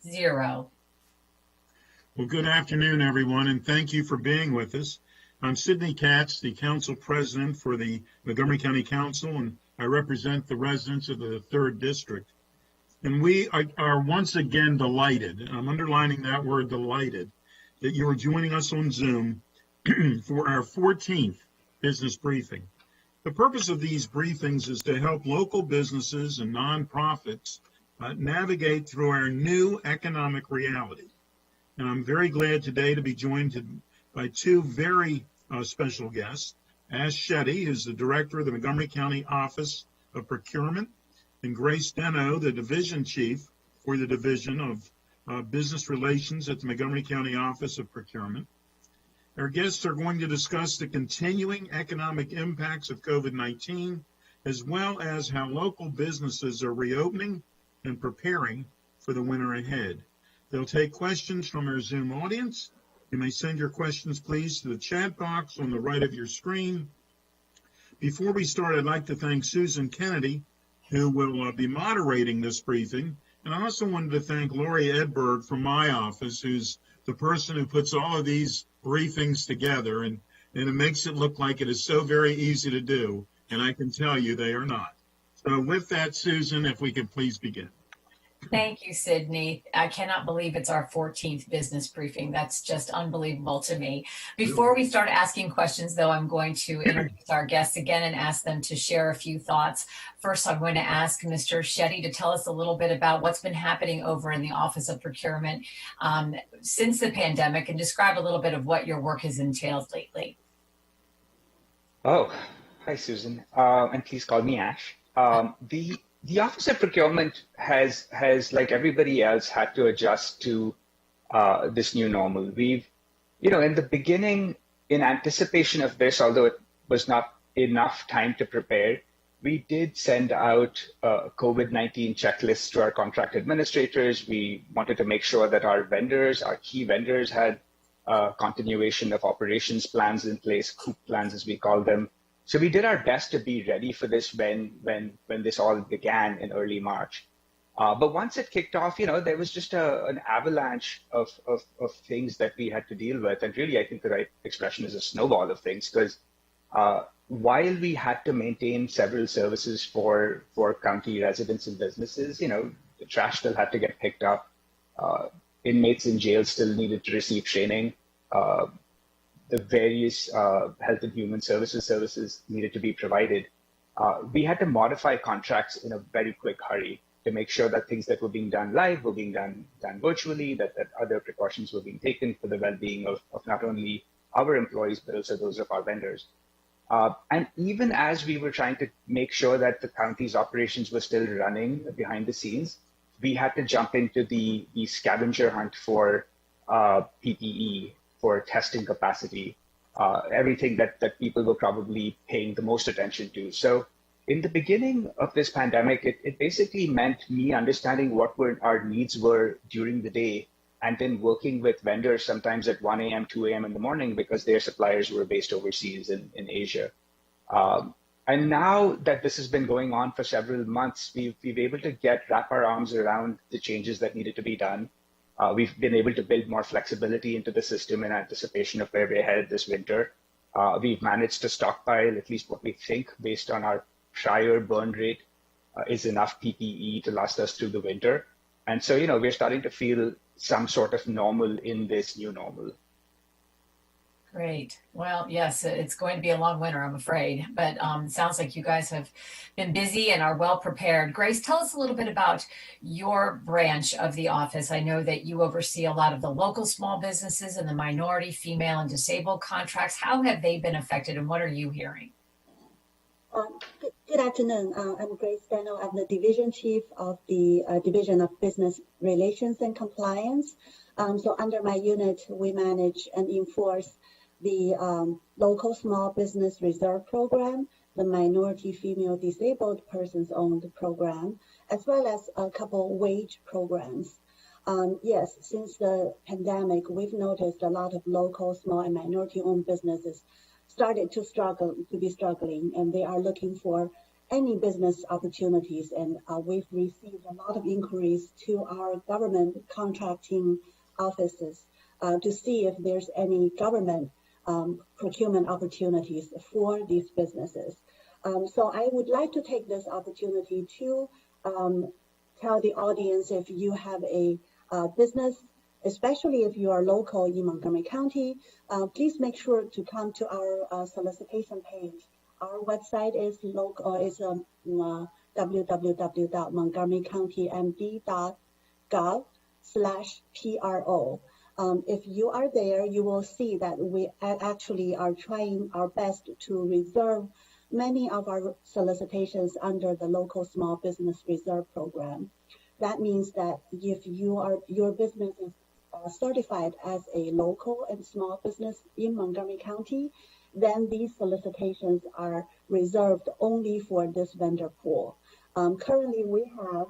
zero. Well, good afternoon, everyone, and thank you for being with us. I'm Sidney Katz, the Council President for the Montgomery County Council, and I represent the residents of the 3rd District. And we are once again delighted, and I'm underlining that word delighted, that you are joining us on Zoom for our 14th business briefing. The purpose of these briefings is to help local businesses and nonprofits navigate through our new economic reality. And I'm very glad today to be joined by two very special guests. Ash Shetty, who's the Director of the Montgomery County Office of Procurement, and Grace Deno, the Division Chief for the Division of Business Relations at the Montgomery County Office of Procurement. Our guests are going to discuss the continuing economic impacts of COVID-19, as well as how local businesses are reopening and preparing for the winter ahead. They'll take questions from our Zoom audience. You may send your questions, please, to the chat box on the right of your screen. Before we start, I'd like to thank Susan Kennedy, who will be moderating this briefing. And I also wanted to thank Lori Edberg from my office, who's the person who puts all of these briefings together. And it makes it look like it is so very easy to do. And I can tell you they are not. So with that, Susan, if we could please begin. Thank you, Sidney. I cannot believe it's our 14th business briefing. That's just unbelievable to me. Before we start asking questions, though, I'm going to introduce our guests again and ask them to share a few thoughts. First, I'm going to ask Mr. Shetty to tell us a little bit about what's been happening over in the Office of Procurement since the pandemic, and describe a little bit of what your work has entailed lately. Oh, hi, Susan. And please call me Ash. The Office of Procurement has, like everybody else, had to adjust to this new normal. We've, in the beginning, in anticipation of this, although it was not enough time to prepare, we did send out COVID-19 checklists to our contract administrators. We wanted to make sure that our vendors, our key vendors, had continuation of operations plans in place, COOP plans as we call them. So we did our best to be ready for this when this all began in early March. But once it kicked off, there was just an avalanche of things that we had to deal with. And really, I think the right expression is a snowball of things, because while we had to maintain several services for county residents and businesses, the trash still had to get picked up. Inmates in jail still needed to receive training. The various health and human services needed to be provided. We had to modify contracts in a very quick hurry to make sure that things that were being done live were being done virtually, that other precautions were being taken for the well-being of not only our employees, but also those of our vendors. And even as we were trying to make sure that the county's operations were still running behind the scenes, we had to jump into the scavenger hunt for PPE, for testing capacity, everything that people were probably paying the most attention to. So in the beginning of this pandemic, it basically meant me understanding what our needs were during the day, and then working with vendors sometimes at 1 a.m., 2 a.m. in the morning, because their suppliers were based overseas in Asia. And now that this has been going on for several months, we've been able to wrap our arms around the changes that needed to be done. We've been able to build more flexibility into the system in anticipation of where we're headed this winter. We've managed to stockpile at least what we think, based on our prior burn rate, is enough PPE to last us through the winter. And so, we're starting to feel some sort of normal in this new normal. Great. Well, yes, it's going to be a long winter, I'm afraid, but it sounds like you guys have been busy and are well prepared. Grace, tell us a little bit about your branch of the office. I know that you oversee a lot of the local small businesses and the minority, female, and disabled contracts. How have they been affected, and what are you hearing? Good afternoon. I'm Grace Deno. I'm the Division Chief of the Division of Business Relations and Compliance. So under my unit, we manage and enforce the local small business reserve program, the minority, female, disabled persons owned program, as well as a couple wage programs. Yes, since the pandemic, we've noticed a lot of local, small, and minority owned businesses started to be struggling, and they are looking for any business opportunities. And we've received a lot of inquiries to our government contracting offices to see if there's any government procurement opportunities for these businesses. So I would like to take this opportunity to tell the audience, if you have a business, especially if you are local in Montgomery County, please make sure to come to our solicitation page. Our website is www.montgomerycountymd.gov/PRO. If you are there, you will see that we actually are trying our best to reserve many of our solicitations under the Local Small Business Reserve Program. That means that if your business is certified as a local and small business in Montgomery County, then these solicitations are reserved only for this vendor pool. Currently, we have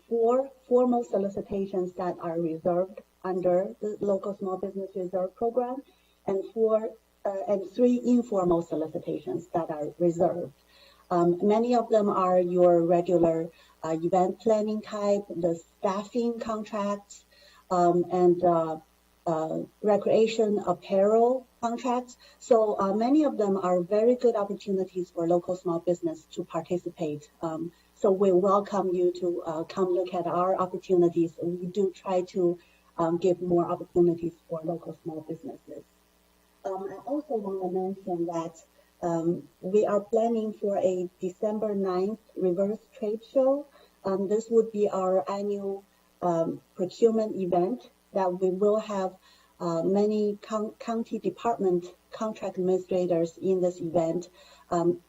four formal solicitations that are reserved under the Local Small Business Reserve Program, and three informal solicitations that are reserved. Many of them are your regular event planning type, the staffing contracts, and recreation apparel contracts. So many of them are very good opportunities for local small business to participate. So we welcome you to come look at our opportunities. We do try to give more opportunities for local small businesses. I also want to mention that we are planning for a December 9th reverse trade show. This would be our annual procurement event that we will have many county department contract administrators in this event.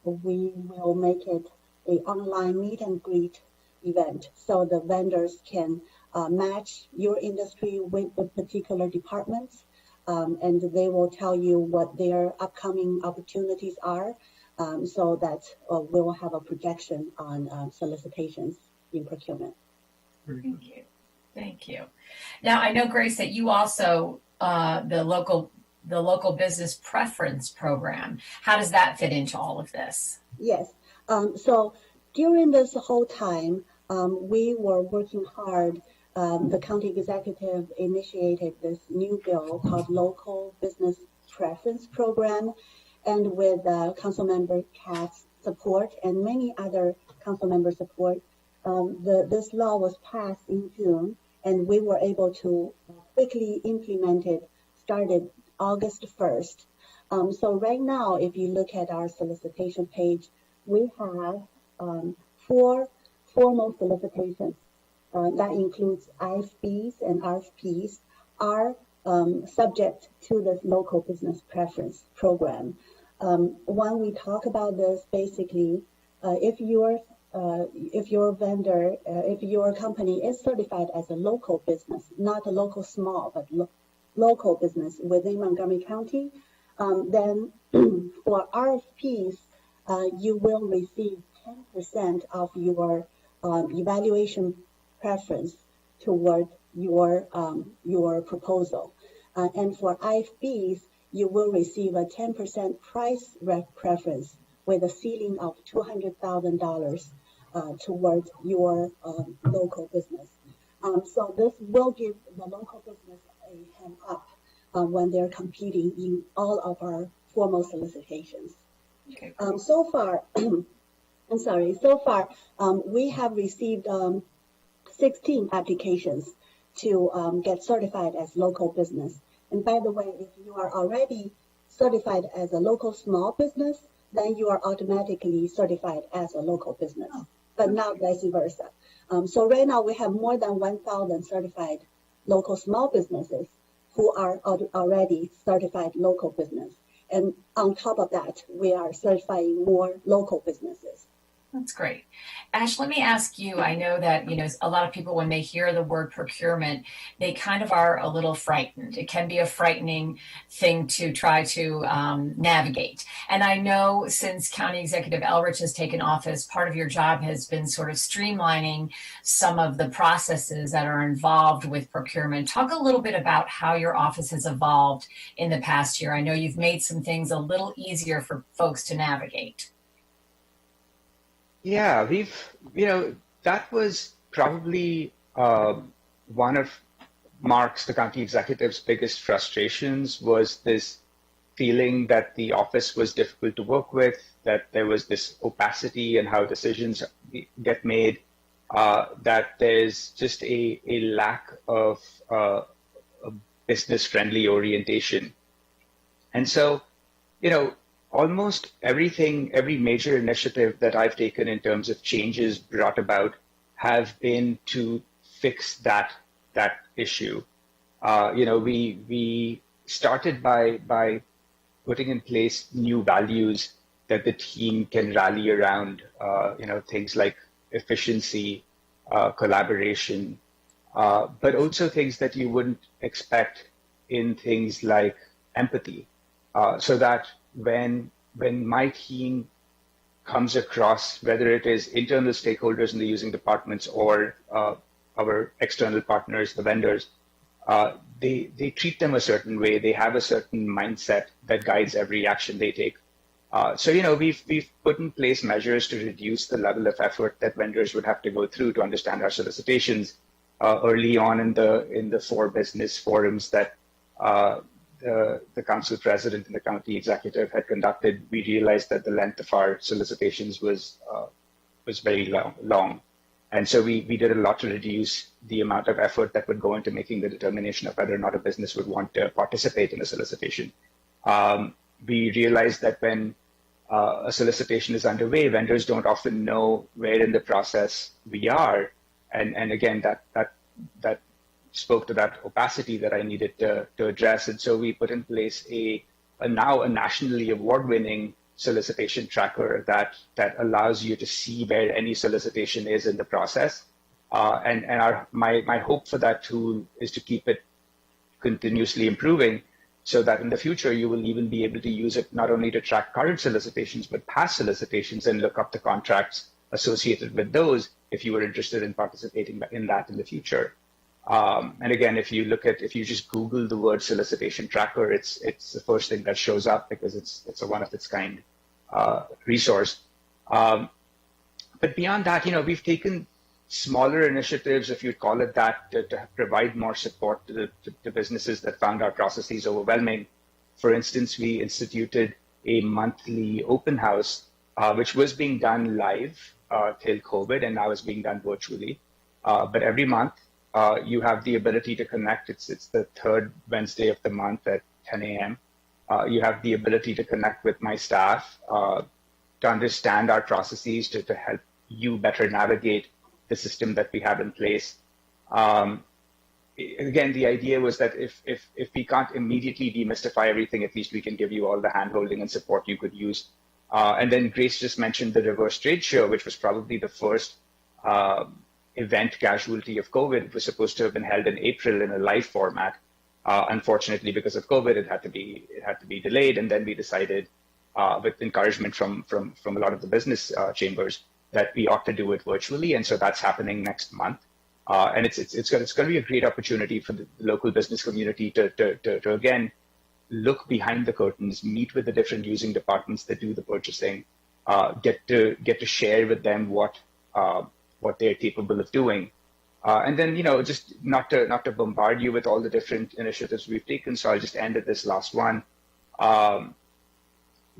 We will make it an online meet and greet event so the vendors can match your industry with the particular departments, and they will tell you what their upcoming opportunities are, so that we'll have a projection on solicitations in procurement. Thank you. Thank you. Now, I know, Grace, that you also, the local business preference program, how does that fit into all of this? Yes. So during this whole time, we were working hard. The county executive initiated this new bill called Local Business Preference Program, and with Councilmember Katz's support and many other council member support, this law was passed in June, and we were able to quickly implement it, started August 1st. So right now, if you look at our solicitation page, we have 4 formal solicitations. That includes IFBs and RFPs are subject to this local business preference program. When we talk about this, basically, if your vendor, if your company is certified as a local business, not a local small, but local business within Montgomery County, then for RFPs, you will receive 10% of your evaluation preference toward your proposal. And for IFBs, you will receive a 10% price preference with a ceiling of $200,000 toward your local business. So this will give the local business a hand up when they're competing in all of our formal solicitations. Okay. So far, we have received 16 applications to get certified as local business. And by the way, if you are already certified as a local small business, then you are automatically certified as a local business, but not vice versa. So right now we have more than 1,000 certified local small businesses who are already certified local business. And on top of that, we are certifying more local businesses. That's great. Ash, let me ask you, I know that, a lot of people, when they hear the word procurement, they kind of are a little frightened. It can be a frightening thing to try to navigate. And I know since County Executive Elrich has taken office, part of your job has been sort of streamlining some of the processes that are involved with procurement. Talk a little bit about how your office has evolved in the past year. I know you've made some things a little easier for folks to navigate. Yeah, that was probably one of Mark's, the county executive's biggest frustrations was this feeling that the office was difficult to work with, that there was this opacity in how decisions get made, that there's just a lack of a business-friendly orientation. And so, almost everything, every major initiative that I've taken in terms of changes brought about have been to fix that issue. We started by putting in place new values that the team can rally around. Things like efficiency, collaboration, but also things that you wouldn't expect in things like empathy. So that when my team comes across, whether it is internal stakeholders in the using departments or our external partners, the vendors, they treat them a certain way. They have a certain mindset that guides every action they take. So we've put in place measures to reduce the level of effort that vendors would have to go through to understand our solicitations. Early on in the 4 business forums that the council president and the county executive had conducted, we realized that the length of our solicitations was very long. And so we did a lot to reduce the amount of effort that would go into making the determination of whether or not a business would want to participate in a solicitation. We realized that when a solicitation is underway, vendors don't often know where in the process we are. And again, that spoke to that opacity that I needed to address. And so we put in place a now nationally award-winning solicitation tracker that allows you to see where any solicitation is in the process. And my hope for that tool is to keep it continuously improving so that in the future you will even be able to use it not only to track current solicitations, but past solicitations and look up the contracts associated with those if you were interested in participating in that in the future. And again, if you just Google the word solicitation tracker, it's the first thing that shows up because it's a one of its kind resource. But beyond that, we've taken smaller initiatives, if you'd call it that, to provide more support to businesses that found our processes overwhelming. For instance, we instituted a monthly open house, which was being done live till COVID, and now is being done virtually. But every month, you have the ability to connect. It's the 3rd Wednesday of the month at 10 a.m. You have the ability to connect with my staff to understand our processes, to help you better navigate the system that we have in place. Again, the idea was that if we can't immediately demystify everything, at least we can give you all the handholding and support you could use. And then Grace just mentioned the Reverse Trade Show, which was probably the first event casualty of COVID. It was supposed to have been held in April in a live format. Unfortunately, because of COVID, it had to be delayed. And then we decided, with encouragement from a lot of the business chambers, that we ought to do it virtually. And so that's happening next month. And it's going to be a great opportunity for the local business community to again look behind the curtains, meet with the different using departments that do the purchasing, get to share with them what they're capable of doing. And then, just not to bombard you with all the different initiatives we've taken. So I'll just end at this last one.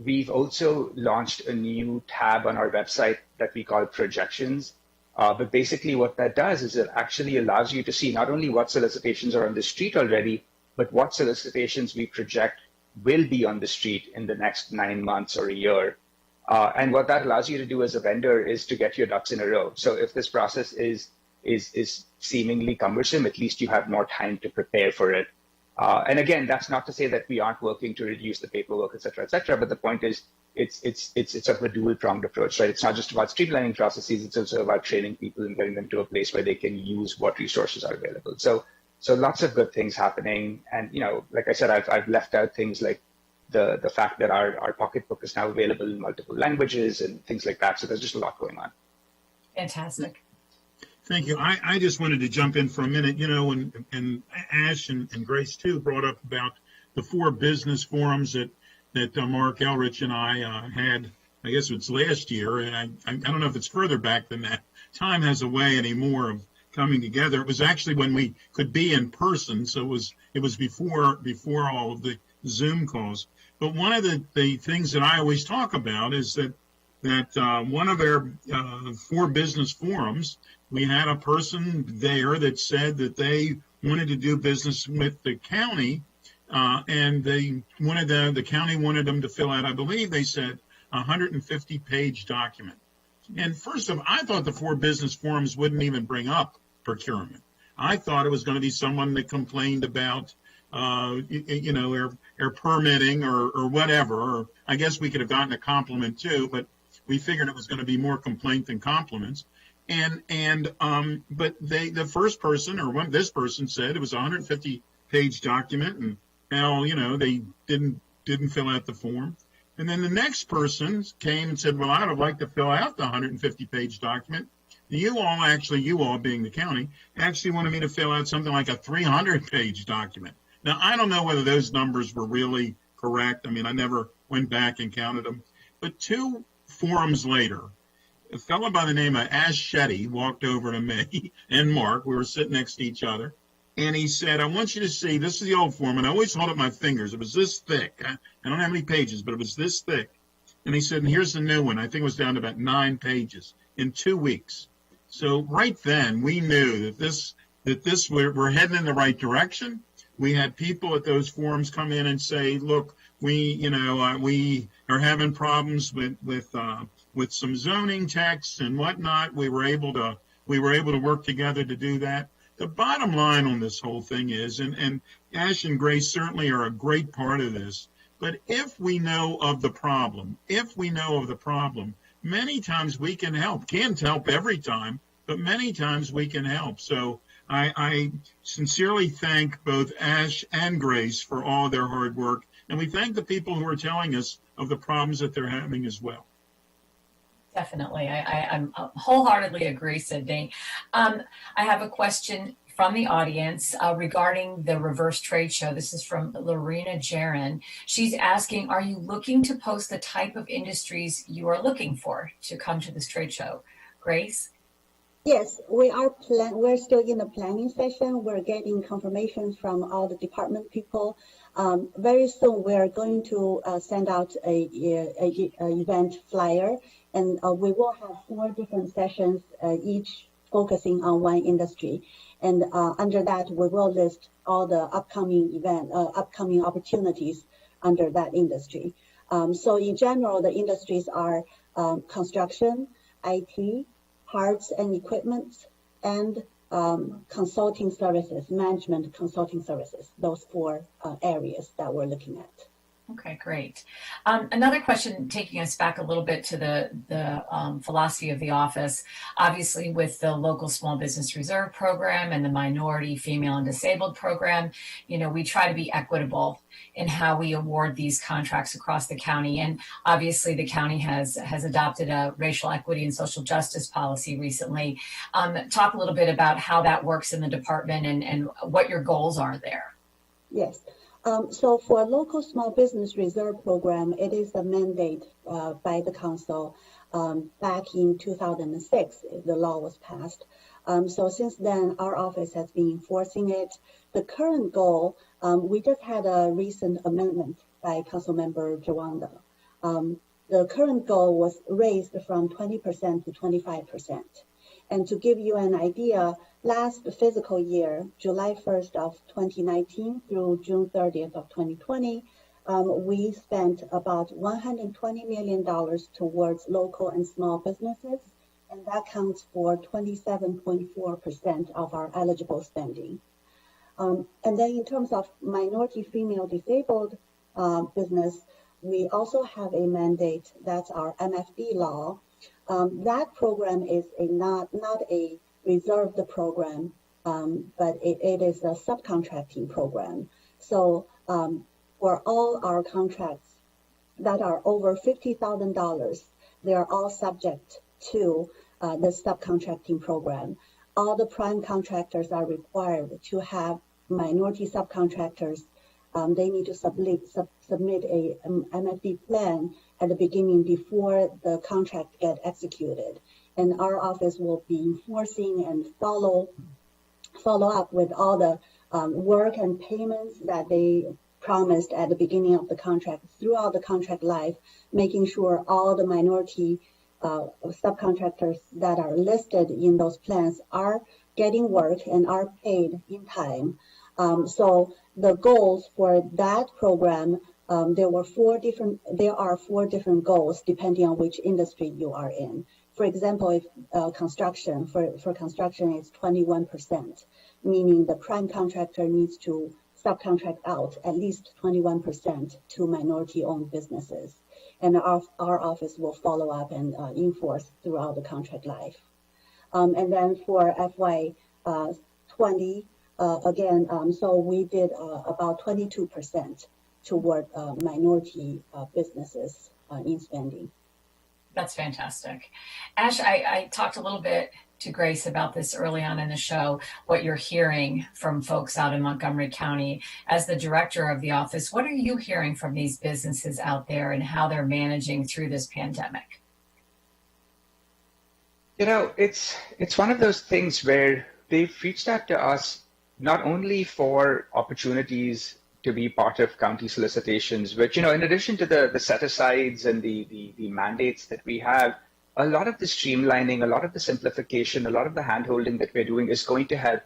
We've also launched a new tab on our website that we call Projections. But basically what that does is it actually allows you to see not only what solicitations are on the street already, but what solicitations we project will be on the street in the next 9 months or a year. And what that allows you to do as a vendor is to get your ducks in a row. So if this process is seemingly cumbersome, at least you have more time to prepare for it. And again, that's not to say that we aren't working to reduce the paperwork, et cetera, but the point is it's a dual-pronged approach, right? It's not just about streamlining processes, it's also about training people and getting them to a place where they can use what resources are available. So lots of good things happening. And, like I said, I've left out things like the fact that our pocketbook is now available in multiple languages and things like that. So there's just a lot going on. Fantastic. Thank you. I just wanted to jump in for a minute, and Ash and Grace too brought up about the 4 business forums that Mark Elrich and I had I guess it's last year, and I don't know if it's further back than that. Time has a way anymore of coming together. It was actually when we could be in person, so it was before all of the Zoom calls. But one of the things that I always talk about is that one of our 4 business forums, we had a person there that said that they wanted to do business with the county, and they wanted the county wanted them to fill out, I believe they said, 150-page document. And first of all, I thought the 4 business forums wouldn't even bring up procurement. I thought it was going to be someone that complained about, their permitting or whatever. Or I guess we could have gotten a compliment too, but we figured it was going to be more complaint than compliments. But the first person this person said it was a 150-page document, and now they didn't fill out the form. And then the next person came and said, well, I would like to fill out the 150-page document. You all being the county, actually wanted me to fill out something like a 300-page document. Now, I don't know whether those numbers were really correct. I mean, I never went back and counted them. But 2 forums later, a fellow by the name of Ash Shetty walked over to me and Mark. We were sitting next to each other. And he said, I want you to see, this is the old form, and I always hold up my fingers. It was this thick. I don't have any pages, but it was this thick. And he said, and here's the new one. I think it was down to about 9 pages in 2 weeks. So right then, we knew that we're heading in the right direction. We had people at those forums come in and say, look, we are having problems with some zoning texts and whatnot. We were able to work together to do that. The bottom line on this whole thing is, and Ash and Grace certainly are a great part of this, but if we know of the problem, many times we can help. Can't help every time, but many times we can help. So I sincerely thank both Ash and Grace for all their hard work, and we thank the people who are telling us of the problems that they're having as well. Definitely. I'm wholeheartedly agree, Sydney. I have a question from the audience regarding the reverse trade show. This is from Lorena Jaron. She's asking, are you looking to post the type of industries you are looking for to come to this trade show? Grace? Yes, we are we're still in the planning session. We're getting confirmations from all the department people. Very soon we are going to send out a event flyer, and we will have 4 different sessions, each focusing on one industry. And under that, we will list all the upcoming opportunities under that industry. So in general, the industries are construction, IT, parts and equipment, and consulting services, management consulting services, those 4 areas that we're looking at. Okay, great. Another question, taking us back a little bit to the philosophy of the office, obviously with the local small business reserve program and the minority, female, and disabled program, we try to be equitable in how we award these contracts across the county. And obviously the county has adopted a racial equity and social justice policy recently. Talk a little bit about how that works in the department and what your goals are there. Yes. So for local small business reserve program, it is a mandate by the council. Back in 2006, the law was passed. So since then, our office has been enforcing it. The current goal, we just had a recent amendment by Councilmember Jawanda. The current goal was raised from 20% to 25%. And to give you an idea, last fiscal year, July 1st of 2019 through June 30th of 2020, we spent about $120 million towards local and small businesses, and that counts for 27.4% of our eligible spending. And then in terms of minority, female, disabled business, we also have a mandate, that's our MFB law. That program is not a reserved program, but it is a subcontracting program. So for all our contracts that are over $50,000, they are all subject to the subcontracting program. All the prime contractors are required to have minority subcontractors they need to submit a MFD plan at the beginning before the contract get executed. And our office will be enforcing and follow up with all the work and payments that they promised at the beginning of the contract throughout the contract life, making sure all the minority subcontractors that are listed in those plans are getting work and are paid in time. So the goals for that program, there are 4 different goals depending on which industry you are in. For example, if construction, for construction it's 21%, meaning the prime contractor needs to subcontract out at least 21% to minority-owned businesses. And our office will follow up and enforce throughout the contract life. And then for FY 20, again, so we did about 22% toward minority businesses in spending. That's fantastic. Ash, I talked a little bit to Grace about this early on in the show, what you're hearing from folks out in Montgomery County. As the director of the office, what are you hearing from these businesses out there and how they're managing through this pandemic? You know, it's one of those things where they've reached out to us not only for opportunities to be part of county solicitations, which, you know, in addition to the set-asides and the mandates that we have, a lot of the streamlining, a lot of the simplification, a lot of the hand-holding that we're doing is going to help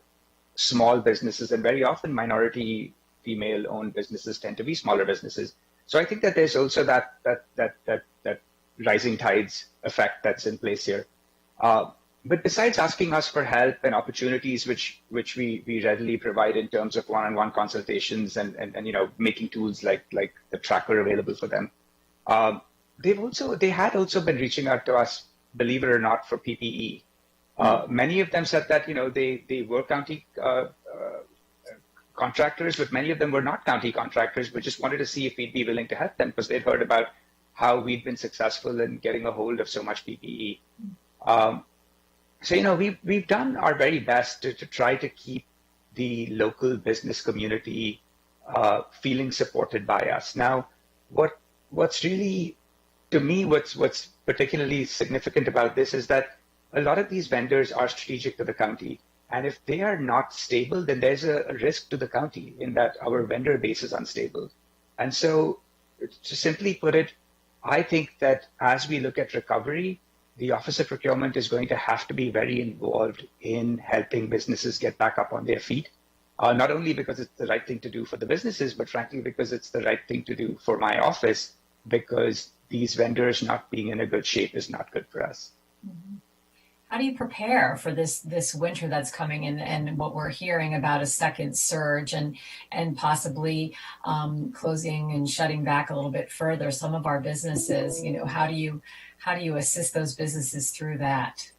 small businesses, and very often minority female-owned businesses tend to be smaller businesses. So I think that there's also that rising tides effect that's in place here. But besides asking us for help and opportunities, which we readily provide in terms of one-on-one consultations and you know, making tools like the tracker available for them, they had also been reaching out to us, believe it or not, for PPE. Many of them said that, you know, they were county contractors, but many of them were not county contractors, but just wanted to see if we'd be willing to help them because they'd heard about how we'd been successful in getting a hold of so much PPE. So, you know, we've done our very best to try to keep the local business community feeling supported by us. Now, what's really, to me, what's particularly significant about this is that a lot of these vendors are strategic to the county. And if they are not stable, then there's a risk to the county in that our vendor base is unstable. And so, to simply put it, I think that as we look at recovery, the Office of Procurement is going to have to be very involved in helping businesses get back up on their feet, not only because it's the right thing to do for the businesses, but frankly, because it's the right thing to do for my office, because these vendors not being in a good shape is not good for us. Mm-hmm. How do you prepare for this winter that's coming in and what we're hearing about a second surge and possibly closing and shutting back a little bit further some of our businesses? You know, how do you assist those businesses through that?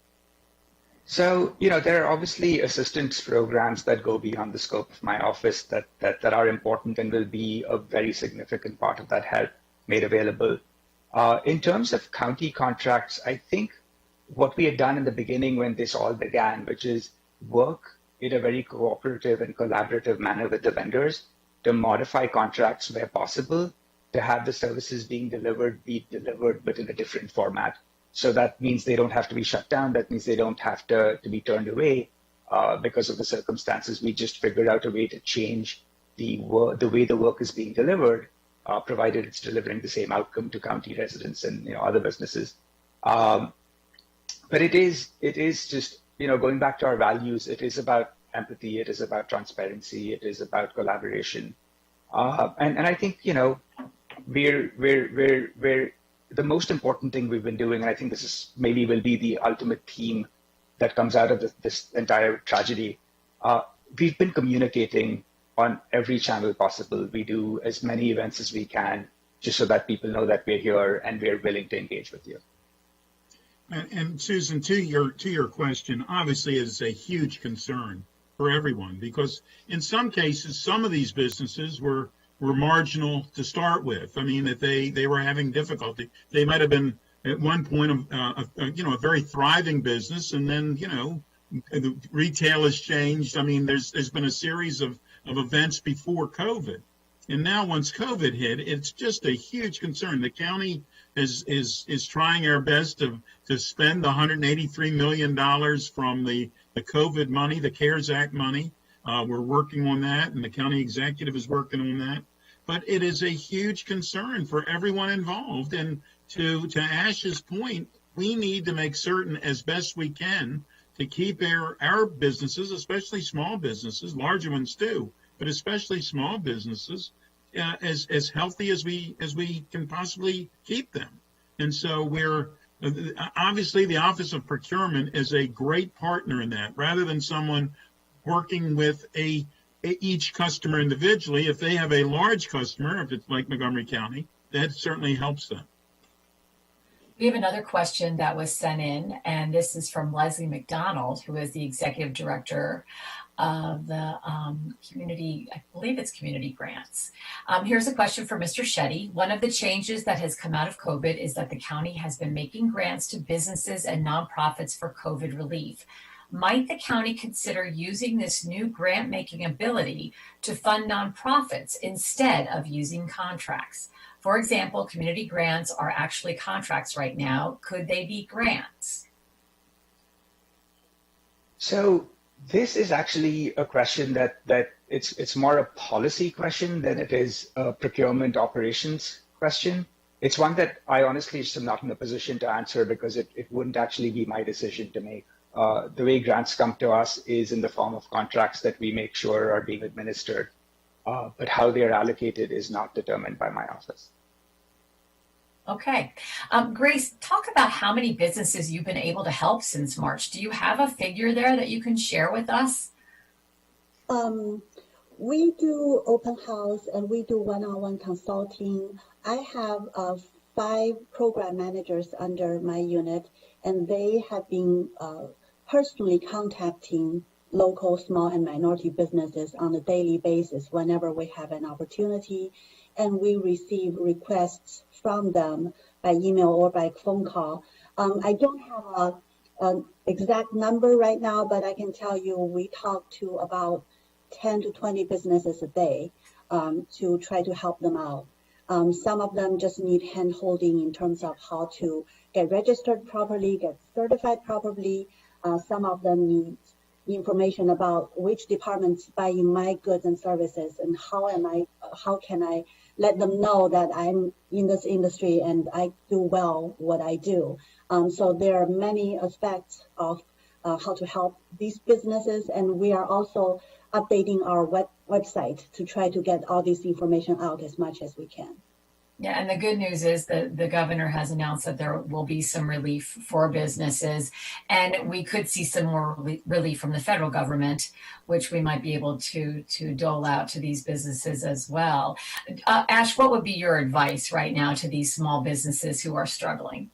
So, you know, there are obviously assistance programs that go beyond the scope of my office that are important and will be a very significant part of that help made available. In terms of county contracts, I think what we had done in the beginning when this all began, which is work in a very cooperative and collaborative manner with the vendors to modify contracts where possible, to have the services being delivered be delivered, but in a different format. So that means they don't have to be shut down. That means they don't have to be turned away because of the circumstances. We just figured out a way to change the way the work is being delivered, provided it's delivering the same outcome to county residents and, you know, other businesses. But it is just, you know, going back to our values, it is about empathy, it is about transparency, it is about collaboration. And I think, you know, we're the most important thing we've been doing, and I think this is maybe will be the ultimate theme that comes out of this entire tragedy. We've been communicating on every channel possible. We do as many events as we can, just so that people know that we're here and we're willing to engage with you. And Susan, to your question, obviously is a huge concern for everyone, because in some cases, some of these businesses were marginal to start with. I mean, that they were having difficulty. They might have been at one point a very thriving business, and then, you know, the retail has changed. I mean, there's been a series of events before COVID. And now once COVID hit, it's just a huge concern. The county is trying our best to spend the $183 million from the COVID money, the CARES Act money. We're working on that, and the county executive is working on that. But it is a huge concern for everyone involved. And to Ash's point, we need to make certain as best we can to keep our businesses, especially small businesses, larger ones too, but especially small businesses, as healthy as we can possibly keep them. And so we're obviously the Office of Procurement is a great partner in that, rather than someone working with each customer individually. If they have a large customer, if it's like Montgomery County, that certainly helps them. We have another question that was sent in, and this is from Leslie McDonald, who is the executive director of the community, I believe it's community grants. Here's a question for Mr. Shetty. One of the changes that has come out of COVID is that the county has been making grants to businesses and nonprofits for COVID relief. Might the county consider using this new grant making ability to fund nonprofits instead of using contracts? For example, community grants are actually contracts right now. Could they be grants? So this is actually a question that it's more a policy question than it is a procurement operations question. It's one that I honestly just am not in a position to answer because it wouldn't actually be my decision to make. The way grants come to us is in the form of contracts that we make sure are being administered, but how they are allocated is not determined by my office. Okay. Grace, talk about how many businesses you've been able to help since March. Do you have a figure there that you can share with us? We do open house and we do one-on-one consulting. I have 5 program managers under my unit, and they have been personally contacting local small and minority businesses on a daily basis whenever we have an opportunity, and we receive requests from them by email or by phone call. I don't have an exact number right now, but I can tell you we talk to about 10 to 20 businesses a day to try to help them out. Some of them just need hand-holding in terms of how to get registered properly, get certified properly. Some of them need information about which department's buying my goods and services, and how can I let them know that I'm in this industry and I do well what I do. So there are many aspects of how to help these businesses, and we are also updating our website to try to get all this information out as much as we can. Yeah, and the good news is that the governor has announced that there will be some relief for businesses, and we could see some more relief from the federal government, which we might be able to dole out to these businesses as well. Ash, what would be your advice right now to these small businesses who are struggling?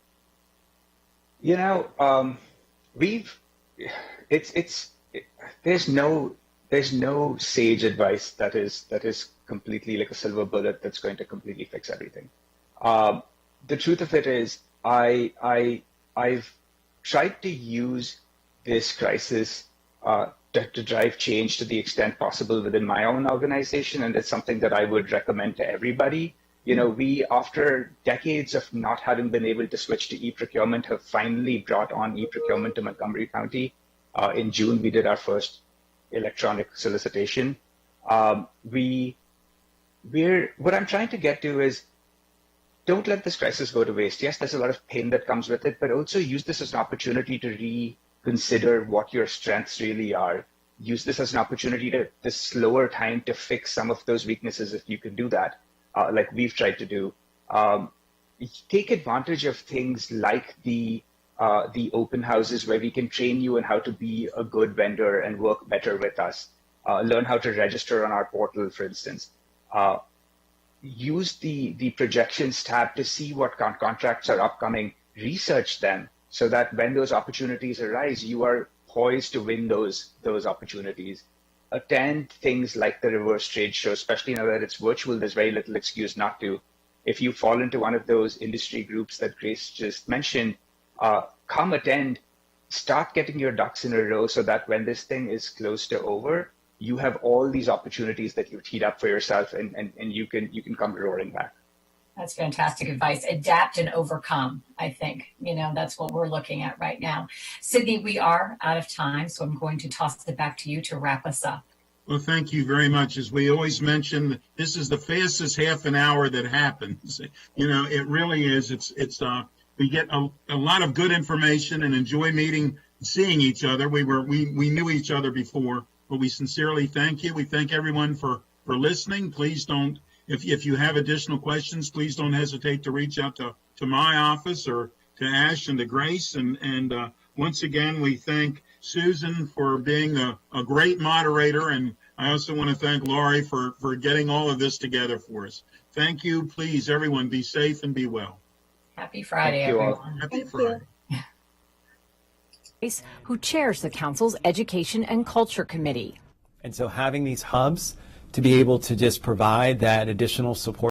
You know, there's no sage advice that is completely like a silver bullet that's going to completely fix everything. The truth of it is, I've tried to use this crisis to drive change to the extent possible within my own organization, and it's something that I would recommend to everybody. You know, we, after decades of not having been able to switch to e-procurement, have finally brought on e-procurement to Montgomery County. In June, we did our first electronic solicitation. What I'm trying to get to is, don't let this crisis go to waste. Yes, there's a lot of pain that comes with it, but also use this as an opportunity to reconsider what your strengths really are. Use this as an opportunity to this slower time to fix some of those weaknesses if you can do that, like we've tried to do. Take advantage of things like the open houses where we can train you on how to be a good vendor and work better with us. Learn how to register on our portal, for instance. Use the projections tab to see what contracts are upcoming, research them so that when those opportunities arise, you are poised to win those opportunities. Attend things like the reverse trade show, especially now that it's virtual, there's very little excuse not to. If you fall into one of those industry groups that Grace just mentioned, come attend, start getting your ducks in a row so that when this thing is close to over, you have all these opportunities that you've teed up for yourself, and you can come roaring back. That's fantastic advice. Adapt and overcome. I think, that's what we're looking at right now. Sydney, we are out of time, so I'm going to toss it back to you to wrap us up. Well, thank you very much. As we always mention, this is the fastest half an hour that happens. It really is. We get a lot of good information and enjoy seeing each other. We knew each other before, but we sincerely thank you. We thank everyone for listening. Please don't, if you have additional questions, please don't hesitate to reach out to my office or to Ash and to Grace. And once again, we thank Susan for being a great moderator. And I also want to thank Laurie for getting all of this together for us. Thank you. Please, everyone, be safe and be well. Happy Friday, Thank you all. everyone. Happy Thank Friday. You. Who chairs the Council's Education and Culture Committee. And so having these hubs to be able to just provide that additional support